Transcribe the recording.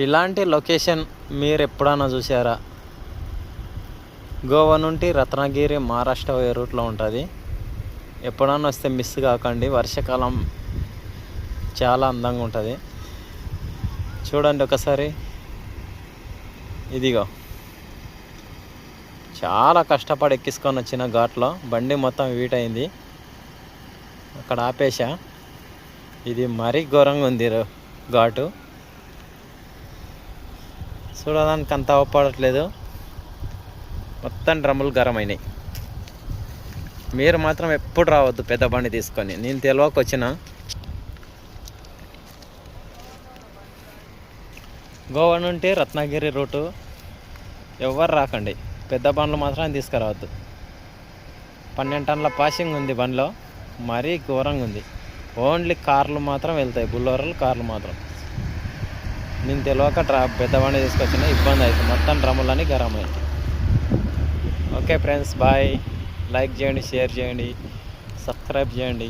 ఇలాంటి లొకేషన్ మీరు ఎప్పుడన్నా చూసారా? గోవా నుండి రత్నగిరి మహారాష్ట్ర పోయే రూట్లో ఉంటుంది. ఎప్పుడన్నా వస్తే మిస్ కాకండి. వర్షాకాలం చాలా అందంగా ఉంటుంది. చూడండి ఒకసారి. ఇదిగో చాలా కష్టపడి ఎక్కించుకొని వచ్చిన ఘాట్లో బండి మొత్తం వీట్ అయింది. అక్కడ ఆపేసా. ఇది మరీ ఘోరంగా ఉంది ఘాటు. చూడడానికి అంత అవపడట్లేదు. మొత్తం డ్రమ్ములు గరం అయినాయి. మీరు మాత్రం ఎప్పుడు రావద్దు పెద్ద బండి తీసుకొని. నేను తెలియక వచ్చిన. గోవా నుండి రత్నగిరి రూటు ఎవరు రాకండి. పెద్ద బండ్లు మాత్రం తీసుకురావద్దు. 12 టన్నుల పాసింగ్ ఉంది బండిలో. మరీ ఘోరంగా ఉంది. ఓన్లీ కార్లు మాత్రం వెళ్తాయి. బుల్లోరలు కార్లు మాత్రం. నేను తెలియక పెద్ద బండి తీసుకొచ్చిన. ఇబ్బంది అవుతుంది. మొత్తం డ్రమ్ములని గరం అయింది. Okay friends, bye. లైక్ చేయండి, షేర్ చేయండి, సబ్స్క్రైబ్ చేయండి.